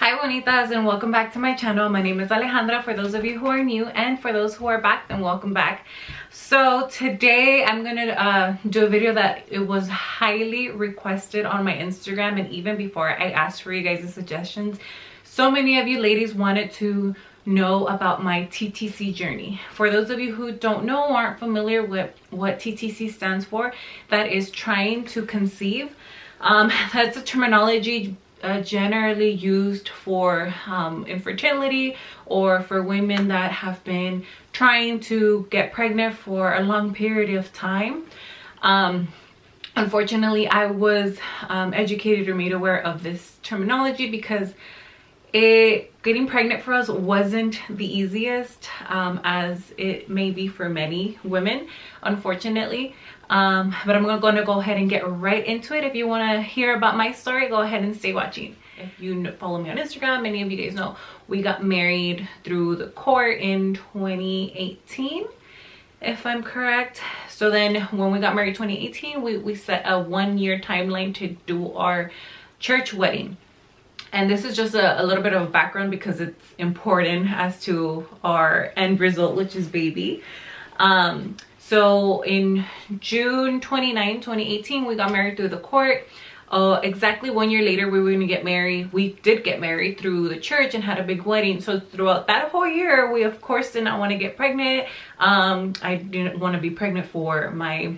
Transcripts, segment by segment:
Hi Bonitas, and welcome back to my channel. My name is Alejandra for those of you who are new, and for those who are back, then welcome back. So today I'm gonna do a video that it was highly requested on my Instagram, and even before I asked for you guys' suggestions, so many of you ladies wanted to know about my TTC journey. For those of you who don't know or aren't familiar with what TTC stands for, that is trying to conceive. That's a terminology generally used for infertility, or for women that have been trying to get pregnant for a long period of time. Unfortunately, I was educated or made aware of this terminology because getting pregnant for us wasn't the easiest, as it may be for many women, unfortunately. But I'm gonna go ahead and get right into it. If you want to hear about my story, go ahead and stay watching. If you follow me on Instagram, many of you guys know we got married through the court in 2018, if I'm correct. So then when we got married 2018, we set a 1-year timeline to do our church wedding. And this is just a little bit of a background because it's important as to our end result, which is baby. So in June 29, 2018, we got married through the court. Exactly 1 year later, we were going to get married. We did get married through the church and had a big wedding. So throughout that whole year, we of course did not want to get pregnant. I didn't want to be pregnant for my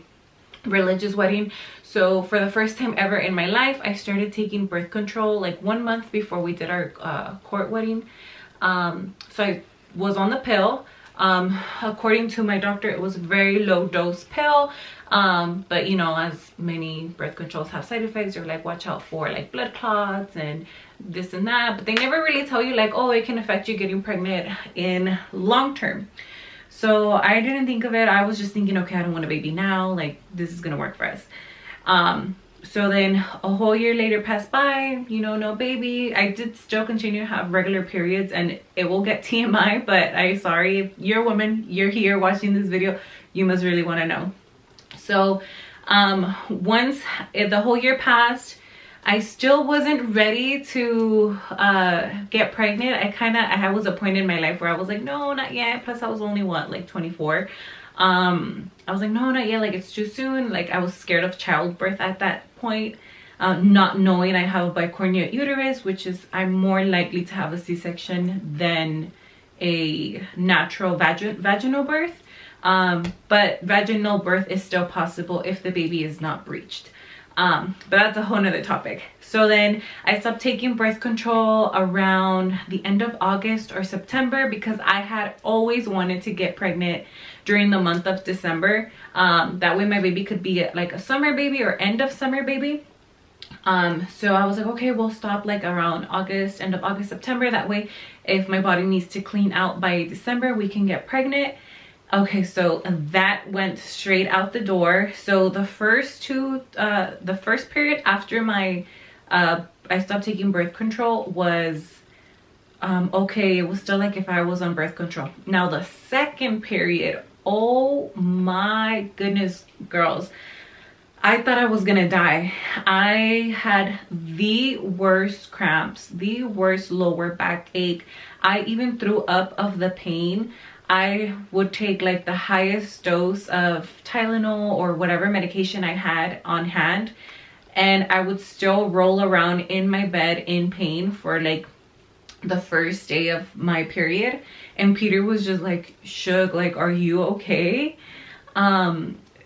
religious wedding. So for the first time ever in my life, I started taking birth control like 1 month before we did our court wedding. So I was on the pill. According to my doctor, it was a very low dose pill, but you know, as many birth controls have side effects, you're like, watch out for like blood clots and this and that, but they never really tell you like, oh, it can affect you getting pregnant in long term. So I didn't think of it. I was just thinking, okay, I don't want a baby now, like this is gonna work for us. So then a whole year later passed by, you know, no baby. I did still continue to have regular periods, and it will get TMI, but I'm sorry, if you're a woman, you're here watching this video, you must really want to know. So once the whole year passed, I still wasn't ready to get pregnant. I was a point in my life where I was like, no, not yet. Plus I was only like 24. I was like, no, not yet, like it's too soon. Like I was scared of childbirth at that point, not knowing I have a bicornuate uterus, which is I'm more likely to have a C-section than a natural vaginal birth. But vaginal birth is still possible if the baby is not breached. But that's a whole nother topic. So then I stopped taking birth control around the end of August or September because I had always wanted to get pregnant during the month of December. That way my baby could be like a summer baby or end of summer baby. So I was like, okay, we'll stop like around August, end of August, September. That way if my body needs to clean out by December, we can get pregnant. Okay, so that went straight out the door. So the first period after my I stopped taking birth control was okay. It was still like if I was on birth control. Now the second period, oh my goodness, girls, I thought I was gonna die. I had the worst cramps, the worst lower back ache. I even threw up of the pain. I would take like the highest dose of Tylenol or whatever medication I had on hand, and I would still roll around in my bed in pain for like the first day of my period. And Peter was just like shook, like, are you okay?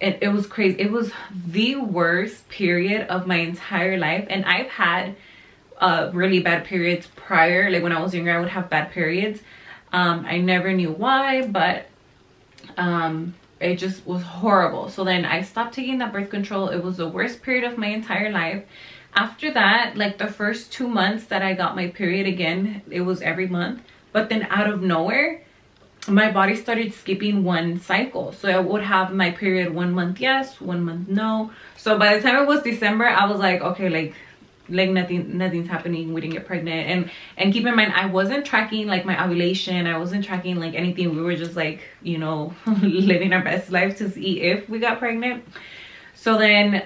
It was crazy. It was the worst period of my entire life. And I've had really bad periods prior. Like when I was younger, I would have bad periods. I never knew why, but it just was horrible. So then I stopped taking that birth control. It was the worst period of my entire life. After that, like the first 2 months that I got my period again, it was every month. But then out of nowhere, my body started skipping one cycle. So I would have my period 1 month yes, 1 month no. So by the time it was December, I was like, okay, like nothing's happening. We didn't get pregnant. And keep in mind, I wasn't tracking like my ovulation. I wasn't tracking like anything. We were just like, you know, living our best life to see if we got pregnant. So then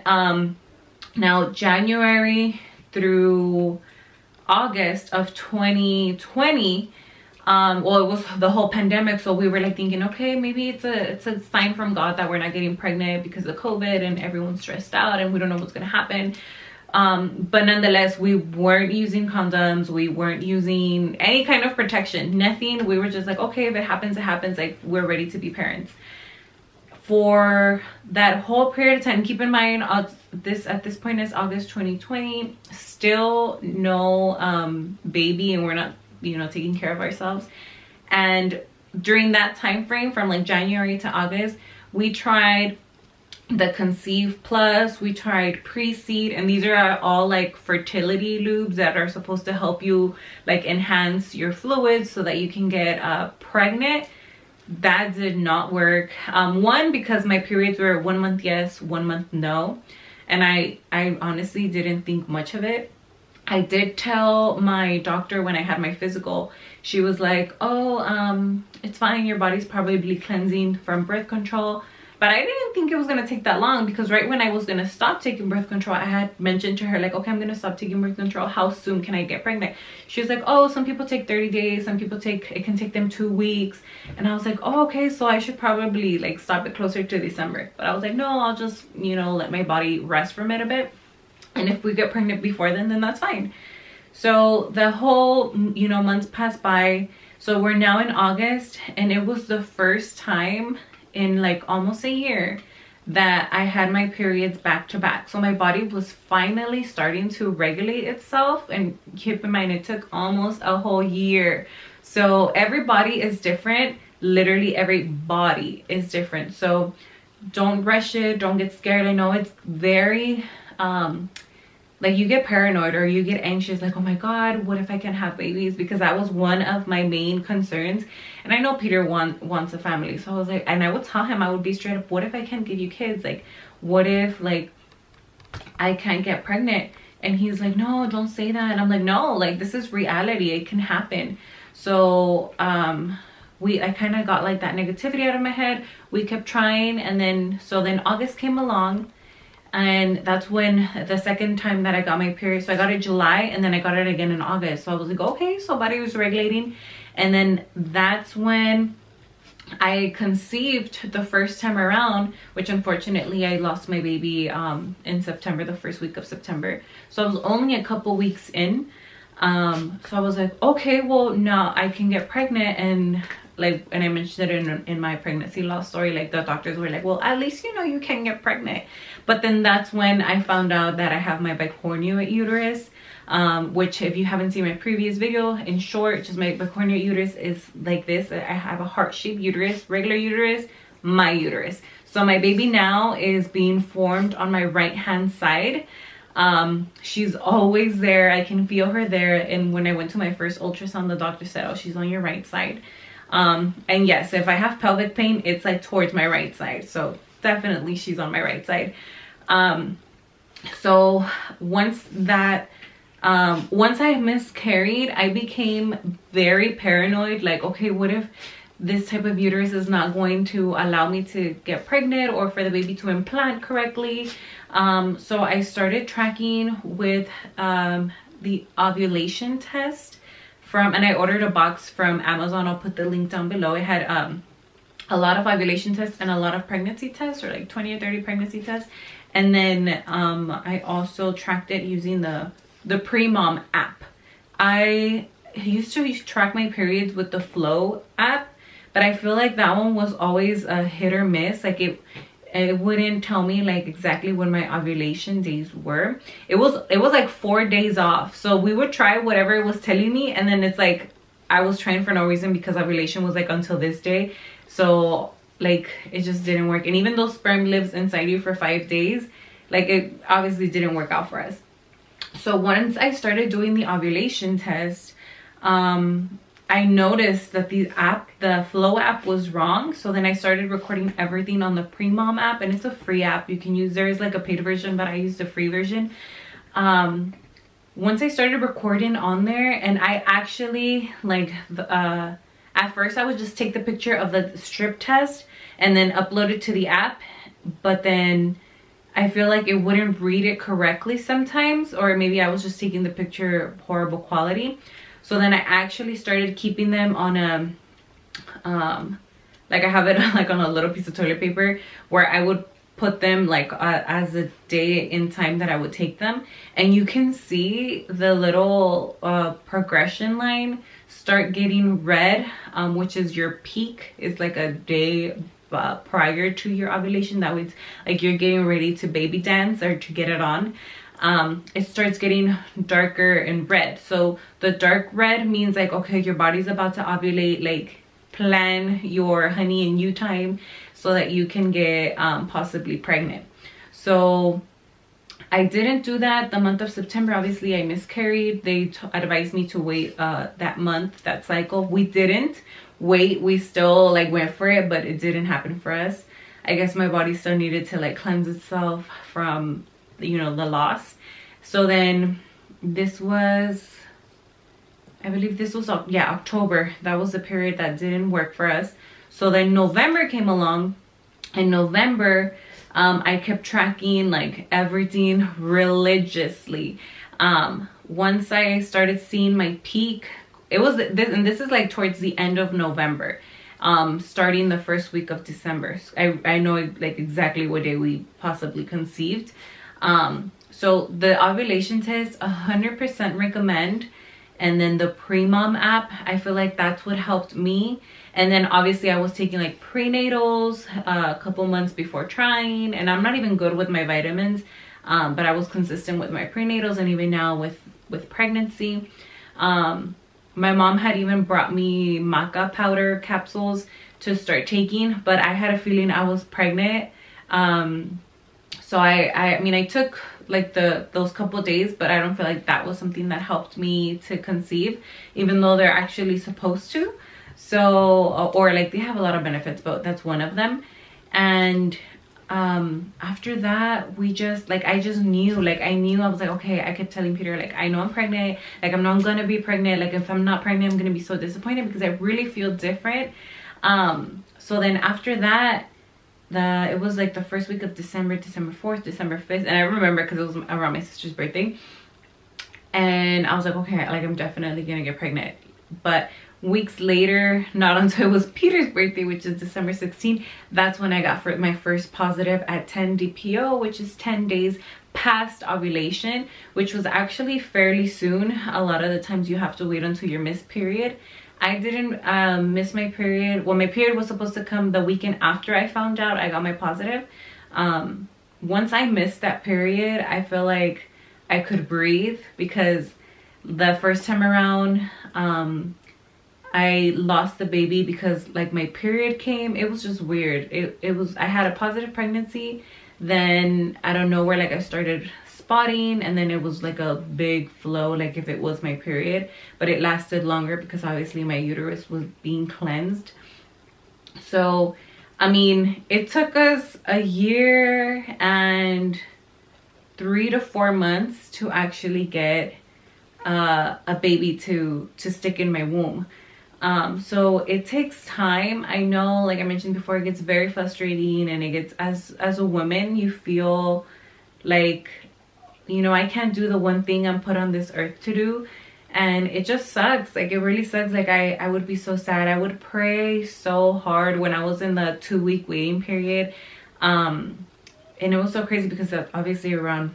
now January through August of 2020, well, it was the whole pandemic, so we were like thinking, okay, maybe it's a sign from God that we're not getting pregnant because of COVID and everyone's stressed out and we don't know what's gonna happen. But nonetheless, we weren't using condoms, we weren't using any kind of protection, nothing. We were just like, okay, if it happens, it happens. Like, we're ready to be parents. For that whole period of time, keep in mind, at this point is August 2020, still no baby, and we're not, you know, taking care of ourselves. And during that time frame, from like January to August, we tried the Conceive Plus, we tried Pre-Seed, and these are all like fertility lubes that are supposed to help you like enhance your fluids so that you can get pregnant. That did not work. One, because my periods were 1 month yes, 1 month no, and I honestly didn't think much of it. I did tell my doctor when I had my physical, she was like, oh, it's fine, your body's probably cleansing from birth control. But I didn't think it was going to take that long, because right when I was going to stop taking birth control, I had mentioned to her like, okay, I'm going to stop taking birth control. How soon can I get pregnant? She was like, oh, some people take 30 days. Some people it can take them 2 weeks. And I was like, oh, okay, so I should probably like stop it closer to December. But I was like, no, I'll just, you know, let my body rest from it a bit. And if we get pregnant before then that's fine. So the whole, you know, months passed by. So we're now in August, and it was the first time in like almost a year that I had my periods back to back. So my body was finally starting to regulate itself, and keep in mind, it took almost a whole year. So every body is different. Literally every body is different. So don't rush it, don't get scared. I know it's very like you get paranoid or you get anxious, like, oh my god, what if I can't have babies? Because that was one of my main concerns. And I know Peter wants a family, so I was like, and I would tell him, I would be straight up, what if I can't give you kids? Like, what if like I can't get pregnant? And he's like, no, don't say that. And I'm like, no, like, this is reality, it can happen. So I kind of got like that negativity out of my head. We kept trying, and then August came along, and that's when the second time that I got my period. So I got it July, and then I got it again in August. So I was like, okay, so body was regulating. And then that's when I conceived the first time around, which unfortunately I lost my baby in September, the first week of September. So I was only a couple weeks in. So I was like, okay, well, now I can get pregnant. And like, and I mentioned it in my pregnancy loss story, like the doctors were like, well, at least you know you can get pregnant. But then that's when I found out that I have my bicornuate uterus, which, if you haven't seen my previous video, in short, just my bicornuate uterus is like this. I have a heart-shaped uterus, regular uterus, my uterus. So my baby now is being formed on my right hand side. She's always there, I can feel her there. And when I went to my first ultrasound, the doctor said, oh, she's on your right side. And yes, if I have pelvic pain, it's like towards my right side, so definitely she's on my right side. So once I miscarried, I became very paranoid, like, okay, what if this type of uterus is not going to allow me to get pregnant or for the baby to implant correctly? So I started tracking with the ovulation test and I ordered a box from Amazon. I'll put the link down below. It had a lot of ovulation tests and a lot of pregnancy tests, or like 20 or 30 pregnancy tests. And then I also tracked it using the Pre-Mom app. I used to track my periods with the Flow app, but I feel like that one was always a hit or miss. Like it wouldn't tell me like exactly when my ovulation days were. It was like 4 days off. So we would try whatever it was telling me, and then it's like I was trying for no reason because ovulation was like until this day. So like it just didn't work. And even though sperm lives inside you for 5 days, like it obviously didn't work out for us. So once I started doing the ovulation test, I noticed that the Flow app was wrong. So then I started recording everything on the Pre-Mom app, and it's a free app you can use. There is like a paid version, but I used the free version. Once I started recording on there, and I actually like at first I would just take the picture of the strip test and then upload it to the app, but then I feel like it wouldn't read it correctly sometimes, or maybe I was just taking the picture horrible quality. So then I actually started keeping them on a like I have it like on a little piece of toilet paper, where I would put them like as a day in time that I would take them, and you can see the little progression line start getting red, which is your peak, is like a day prior to your ovulation. That was like you're getting ready to baby dance or to get it on. It starts getting darker and red. So the dark red means like, okay, your body's about to ovulate. Like, plan your honey and you time so that you can get possibly pregnant. So I didn't do that the month of September. Obviously I miscarried. They advised me to wait that month, that cycle. We didn't wait. We still like went for it, but it didn't happen for us. I guess my body still needed to like cleanse itself from, you know, the loss. So then this was, I believe this was, yeah, October. That was the period that didn't work for us. So then November came along. In November, I kept tracking like everything religiously. Once I started seeing my peak, it was this, and this is like towards the end of November, starting the first week of December. I know like exactly what day we possibly conceived. So the ovulation test, 100% recommend. And then the pre-mom app, I feel like that's what helped me. And then obviously I was taking like prenatals a couple months before trying, and I'm not even good with my vitamins, but I was consistent with my prenatals, and even now with pregnancy. My mom had even brought me maca powder capsules to start taking, but I had a feeling I was pregnant. So I mean, I took like those couple days, but I don't feel like that was something that helped me to conceive, even though they're actually supposed to. So, or like they have a lot of benefits, but that's one of them. And after that, we just like, I just knew, like I knew, I was like, okay, I kept telling Peter, like, I know I'm pregnant, like I'm not gonna be pregnant, like if I'm not pregnant, I'm gonna be so disappointed because I really feel different. So then after that, it was like the first week of December 4th, December 5th, and I remember because it was around my sister's birthday, and I was like, okay, like I'm definitely gonna get pregnant. But weeks later, not until it was Peter's birthday, which is December 16th, that's when I got my first positive at 10 DPO, which is 10 days past ovulation, which was actually fairly soon. A lot of the times you have to wait until your missed period. I didn't miss my period. Well, my period was supposed to come the weekend after I found out I got my positive. Once I missed that period, I feel like I could breathe, because the first time around, I lost the baby because like my period came. It was just weird. It was, I had a positive pregnancy, then I don't know where, like I started spotting, and then it was like a big flow, like if it was my period, but it lasted longer because obviously my uterus was being cleansed. So I mean, it took us a year and 3 to 4 months to actually get a baby to stick in my womb. So it takes time. I know, like I mentioned before, it gets very frustrating, and it gets, as a woman, you feel like, you know, I can't do the one thing I'm put on this earth to do, and it just sucks. Like it really sucks. Like I would be so sad. I would pray so hard when I was in the 2-week waiting period, and it was so crazy because obviously around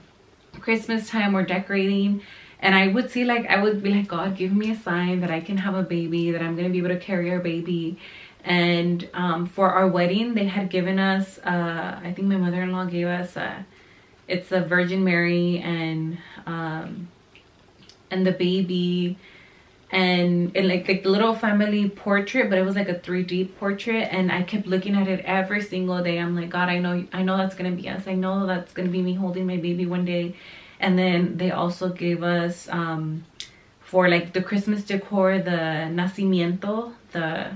Christmas time we're decorating, and I would see, like, I would be like, God, give me a sign that I can have a baby, that I'm gonna be able to carry our baby. And for our wedding, they had given us, I think my mother-in-law gave us, it's a Virgin Mary and the baby, and like the little family portrait, but it was like a 3D portrait, and I kept looking at it every single day. I'm like, God, I know that's gonna be us. I know that's gonna be me holding my baby one day. And then they also gave us for like the Christmas decor, the nacimiento, I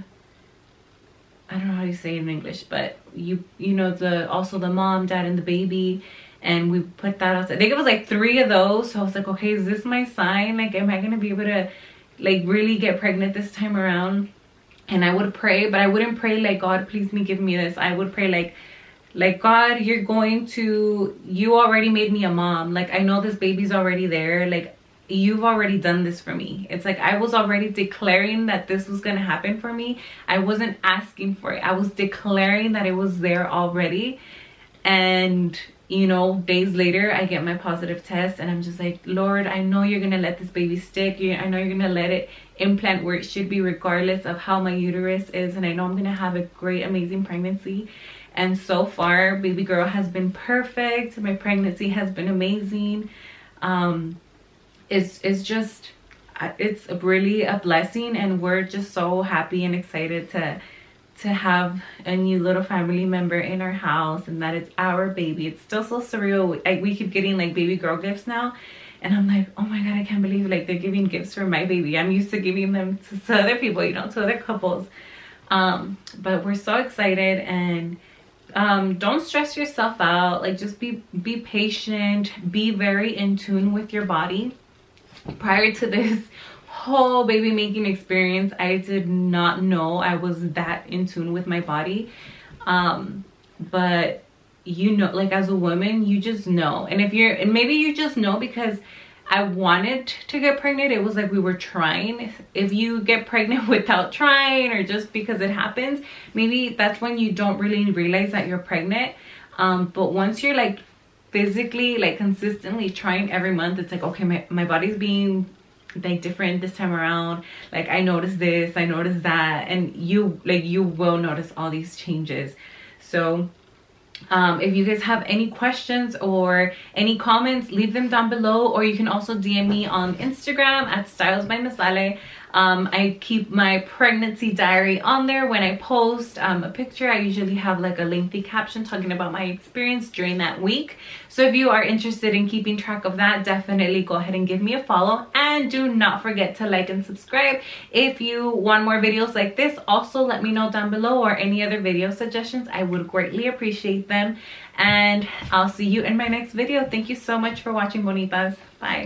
don't know how you say it in English, but you know, also the mom, dad, and the baby, and we put that outside. I think it was like 3 of those. So I was like, okay, is this my sign? Like, am I gonna be able to like really get pregnant this time around? And I would pray, but I wouldn't pray like, God, please give me this. I would pray like Like, God, you already made me a mom. Like, I know this baby's already there. Like, you've already done this for me. It's like I was already declaring that this was going to happen for me. I wasn't asking for it. I was declaring that it was there already. And, you know, days later, I get my positive test and I'm just like, Lord, I know you're going to let this baby stick. I know you're going to let it implant where it should be, regardless of how my uterus is. And I know I'm going to have a great, amazing pregnancy. And so far, baby girl has been perfect. My pregnancy has been amazing. It's really a blessing, and we're just so happy and excited to have a new little family member in our house, and that it's our baby. It's still so surreal. We keep getting like baby girl gifts now, and I'm like, oh my God, I can't believe like they're giving gifts for my baby. I'm used to giving them to other people, you know, to other couples. But we're so excited, and don't stress yourself out. Like, just be patient, be very in tune with your body. Prior to this whole baby making experience, I did not know I was that in tune with my body. But you know, like as a woman, you just know. And maybe you just know because I wanted to get pregnant. It was like we were trying. If you get pregnant without trying, or just because it happens, maybe that's when you don't really realize that you're pregnant. But once you're like physically, like consistently trying every month, it's like, okay, my body's being like different this time around. Like, I noticed this, I noticed that, and you will notice all these changes. So if you guys have any questions or any comments, leave them down below, or you can also DM me on Instagram at Styles by Miss Ale. I keep my pregnancy diary on there. When I post a picture, I usually have like a lengthy caption talking about my experience during that week. So if you are interested in keeping track of that, definitely go ahead and give me a follow, and do not forget to like and subscribe. If you want more videos like this, also let me know down below, or any other video suggestions. I would greatly appreciate them, and I'll see you in my next video. Thank you so much for watching, Bonitas. Bye.